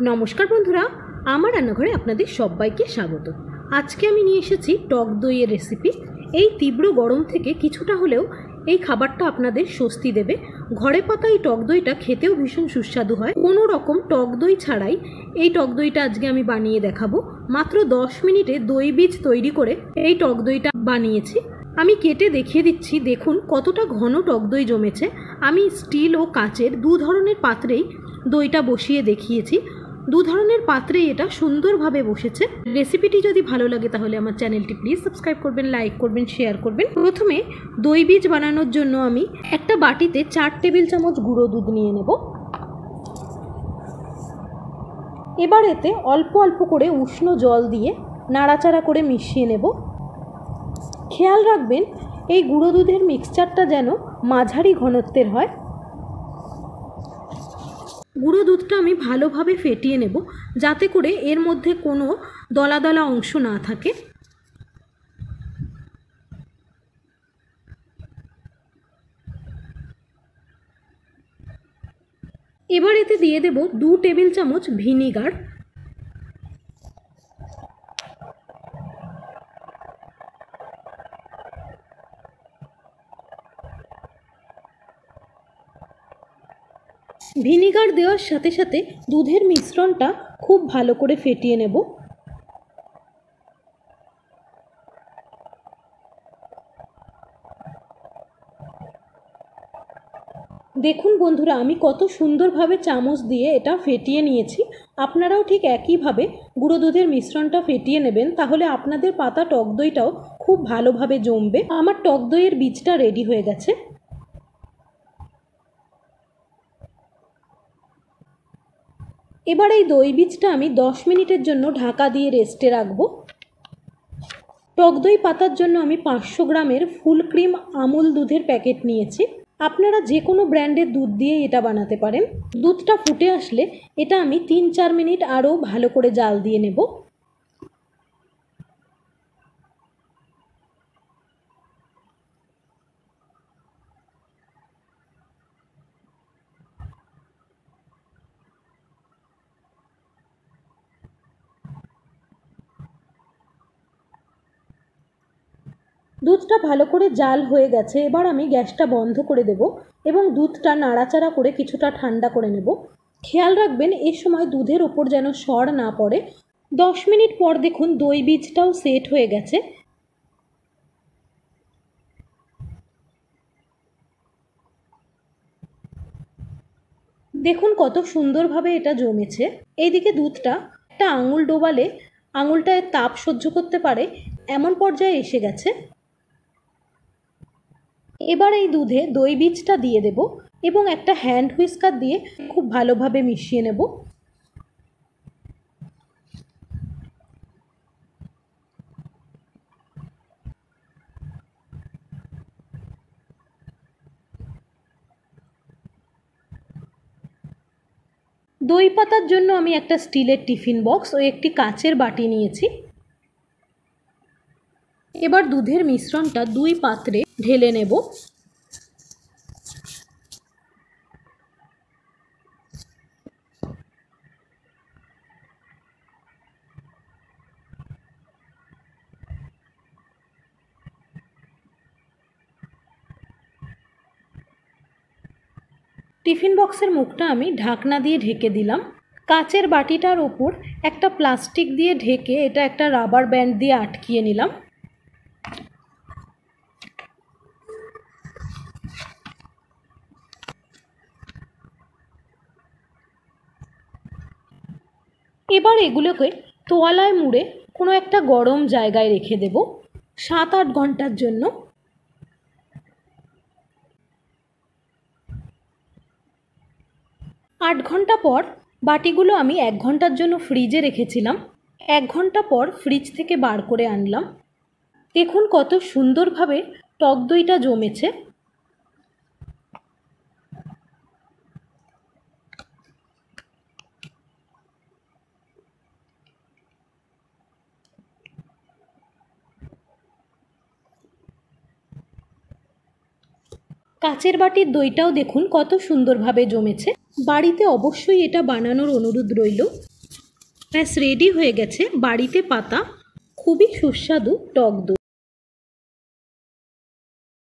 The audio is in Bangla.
নমস্কার বন্ধুরা, আমার রান্নাঘরে আপনাদের সবাইকে স্বাগত। আজকে আমি নিয়ে এসেছি টক দইয়ের রেসিপি। এই তীব্র গরম থেকে কিছুটা হলেও এই খাবারটা আপনাদের স্বস্তি দেবে। ঘরে পাতা এই টক দইটা খেতেও ভীষণ সুস্বাদু হয়। কোনো রকম টক দই ছাড়াই এই টক দইটা আজকে আমি বানিয়ে দেখাবো। মাত্র 10 মিনিটে দই বীজ তৈরি করে এই টক দইটা বানিয়েছি। আমি কেটে দেখিয়ে দিচ্ছি, দেখুন কতটা ঘন টক দই জমেছে। আমি স্টিল ও কাচের দু ধরনের পাত্রেই দইটা বসিয়ে দেখিয়েছি। দু ধরনের পাত্রেই এটা সুন্দরভাবে বসেছে। রেসিপিটি যদি ভালো লাগে তাহলে আমার চ্যানেলটি প্লিজ সাবস্ক্রাইব করবেন, লাইক করবেন, শেয়ার করবেন। প্রথমে দই বীজ বানানোর জন্য আমি একটা বাটিতে 4 টেবিল চামচ গুঁড়ো দুধ নিয়ে নেব। এবার এতে অল্প অল্প করে উষ্ণ জল দিয়ে নাড়াচাড়া করে মিশিয়ে নেব। খেয়াল রাখবেন এই গুঁড়ো দুধের মিক্সচারটা যেন মাঝারি ঘনত্বের হয়। গুঁড়ো দুধটা আমি ভালোভাবে ফেটিয়ে নেব, যাতে করে এর মধ্যে কোনো দলা দলা অংশ না থাকে। এবার এতে দিয়ে দেব 2 টেবিল চামচ ভিনিগার। ভিনিগার দেওয়ার সাথে সাথে দুধের মিশ্রণটা খুব ভালো করে ফেটিয়ে নেব। দেখুন বন্ধুরা, আমি কত সুন্দরভাবে চামচ দিয়ে এটা ফেটিয়ে নিয়েছি। আপনারাও ঠিক একইভাবে গুঁড়ো দুধের মিশ্রণটা ফেটিয়ে নেবেন, তাহলে আপনাদের পাতা টক দইটাও খুব ভালোভাবে জমবে। আমার টক দইয়ের বীজটা রেডি হয়ে গেছে। এবার এই দই বীজটা আমি 10 মিনিটের জন্য ঢাকা দিয়ে রেস্টে রাখবো। টক দই পাতার জন্য আমি 500 গ্রামের ফুল ক্রিম আমুল দুধের প্যাকেট নিয়েছি। আপনারা যে কোনো ব্র্যান্ডের দুধ দিয়ে এটা বানাতে পারেন। দুধটা ফুটে আসলে এটা আমি 3-4 মিনিট আরও ভালো করে জাল দিয়ে নেব। দুধটা ভালো করে জাল হয়ে গেছে। এবার আমি গ্যাসটা বন্ধ করে দেব এবং দুধটা নাড়াচাড়া করে কিছুটা ঠান্ডা করে নেব। খেয়াল রাখবেন এ সময় দুধের ওপর যেন সর না পড়ে। 10 মিনিট পর দেখুন দই বীজটাও সেট হয়ে গেছে। দেখুন কত সুন্দরভাবে এটা জমেছে। এইদিকে দুধটা একটা আঙুল ডোবালে আঙুলটায় তাপ সহ্য করতে পারে এমন পর্যায়ে এসে গেছে। এবার এই দুধে দই বীজটা দিয়ে দেব এবং একটা হ্যান্ড হুইস্কার দিয়ে খুব ভালোভাবে মিশিয়ে নেব। দই পাতার জন্য আমি একটা স্টিলের টিফিন বক্স ও একটি কাচের বাটি নিয়েছি। এবার দুধের মিশ্রণটা 2 পাত্রে ঢেলে নেব। টিফিন বক্সের মুখটা আমি ঢাকনা দিয়ে ঢেকে দিলাম। কাচের বাটিটার ওপর একটা প্লাস্টিক দিয়ে ঢেকে এটা একটা রাবার ব্যান্ড দিয়ে আটকিয়ে নিলাম। এবার এগুলোকে তোয়ালায় মুড়ে কোনো একটা গরম জায়গায় রেখে দেব 7-8 ঘন্টার জন্য। 8 ঘন্টা পর বাটিগুলো আমি 1 ঘন্টার জন্য ফ্রিজে রেখেছিলাম। 1 ঘন্টা পর ফ্রিজ থেকে বার করে আনলাম। দেখুন কত সুন্দরভাবে টক দইটা জমেছে। কাচের বাটির দইটাও দেখুন কত সুন্দরভাবে জমেছে। বাড়িতে অবশ্যই এটা বানানোর অনুরোধ রইল। ব্যাস রেডি হয়ে গেছে বাড়িতে পাতা খুবই সুস্বাদু টক দই।